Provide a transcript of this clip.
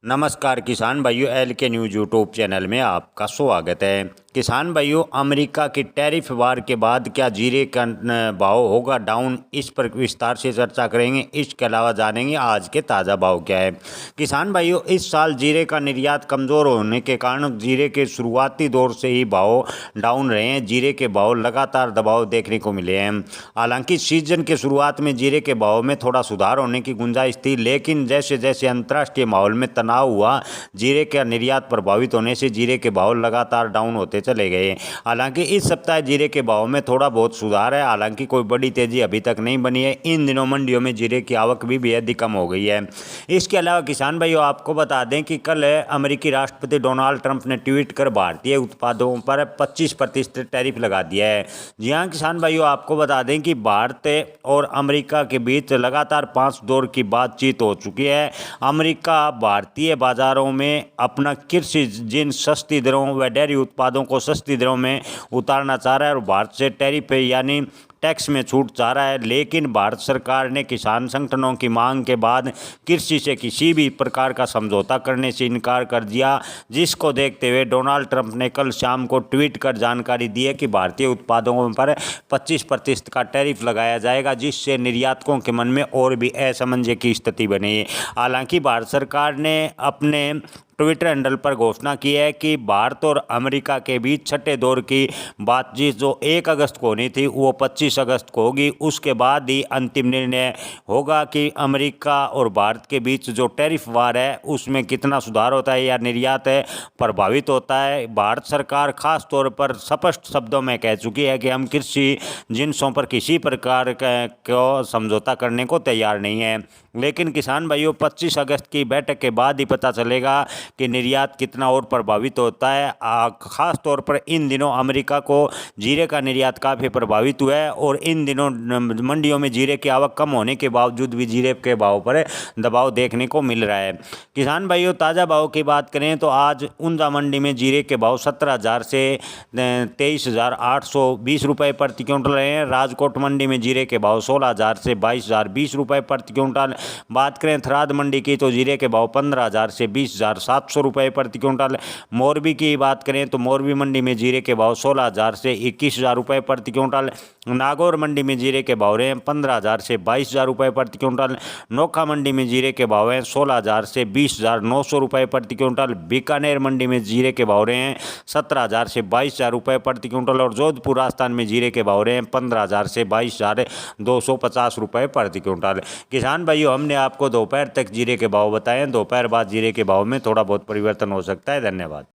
नमस्कार किसान भाइयों, एल के न्यूज़ यूट्यूब चैनल में आपका स्वागत है। किसान भाइयों, अमेरिका की टैरिफ वार के बाद क्या जीरे का भाव होगा डाउन, इस पर विस्तार से चर्चा करेंगे। इसके अलावा जानेंगे आज के ताज़ा भाव क्या है। किसान भाइयों, इस साल जीरे का निर्यात कमज़ोर होने के कारण जीरे के शुरुआती दौर से ही भाव डाउन रहे हैं। जीरे के भाव लगातार दबाव देखने को मिले हैं। हालांकि सीजन के शुरुआत में जीरे के भाव में थोड़ा सुधार होने की गुंजाइश थी, लेकिन जैसे जैसे अंतर्राष्ट्रीय माहौल में हुआ, जीरे का निर्यात प्रभावित होने से जीरे के भाव लगातार डाउन होते चले गए। हालांकि इस सप्ताह जीरे के भाव में थोड़ा बहुत सुधार है, हालांकि कोई बड़ी तेजी अभी तक नहीं बनी है। इन दिनों मंडियों में जीरे की आवक भी बेहद ही कम हो गई है। इसके अलावा किसान भाइयों, आपको बता दें कि कल अमेरिकी राष्ट्रपति डोनाल्ड ट्रंप ने ट्वीट कर भारतीय उत्पादों पर 25% टैरिफ लगा दिया है। जी हाँ किसान भाइयों, आपको बता दें कि भारत और अमेरिका के बीच लगातार 5 दौर की बातचीत हो चुकी है। अमेरिका भारतीय बाजारों में अपना कृषि जिन सस्ती दरों व डेयरी उत्पादों को सस्ती दरों में उतारना चाह रहा है और भारत से टैरिफ यानी टैक्स में छूट चाह रहा है। लेकिन भारत सरकार ने किसान संगठनों की मांग के बाद कृषि से किसी भी प्रकार का समझौता करने से इनकार कर दिया, जिसको देखते हुए डोनाल्ड ट्रंप ने कल शाम को ट्वीट कर जानकारी दी है कि भारतीय उत्पादों पर 25% का टैरिफ लगाया जाएगा, जिससे निर्यातकों के मन में और भी असमंजस की स्थिति बनी। हालांकि भारत सरकार ने अपने ट्विटर हैंडल पर घोषणा की है कि भारत और अमेरिका के बीच छठे दौर की बातचीत जो 1 अगस्त को होनी थी वो 25 अगस्त को होगी। उसके बाद ही अंतिम निर्णय होगा कि अमेरिका और भारत के बीच जो टैरिफ वार है उसमें कितना सुधार होता है या निर्यात है प्रभावित होता है। भारत सरकार खास तौर पर स्पष्ट शब्दों में कह चुकी है कि हम कृषि जिन्सों पर किसी प्रकार को समझौता करने को तैयार नहीं है। लेकिन किसान भाइयों, 25 अगस्त की बैठक के बाद ही पता चलेगा कि निर्यात कितना और प्रभावित होता है। खास तौर पर इन दिनों अमेरिका को जीरे का निर्यात काफ़ी प्रभावित हुआ है और इन दिनों मंडियों में जीरे की आवक कम होने के बावजूद भी जीरे के भाव पर दबाव देखने को मिल रहा है। किसान भाइयों, ताज़ा भाव की बात करें तो आज ऊंजा मंडी में जीरे के भाव 17,000 से 23,820 रुपये प्रति क्विंटल रहे हैं। राजकोट मंडी में जीरे के भाव 16,000 से 22,020 रुपये प्रति क्विंटल। बात करें थराद मंडी की तो जीरे के भाव 15,000 से 20,700 रुपये प्रति क्विंटल। मोरबी की बात करें तो मोरबी मंडी में जीरे के भाव 16,000 से 21,000 रुपये प्रति क्विंटल। नागौर मंडी में जीरे के भाव रहे हैं 15,000 से 22,000 रुपये प्रति क्विंटल। नोखा मंडी में जीरे के भाव हैं 16,000 से 20,900 रुपये प्रति क्विंटल। बीकानेर मंडी में जीरे के भाव रहे हैं 17,000 से 22,000 रुपये प्रति क्विंटल और जोधपुर राजस्थान में जीरे के भाव रहे हैं 15,000 से 22,250 रुपये प्रति क्विंटल। किसान भाइयों, हमने आपको दोपहर तक जीरे के भाव बताए हैं। दोपहर बाद जीरे के भाव में थोड़ा बहुत परिवर्तन हो सकता है। धन्यवाद।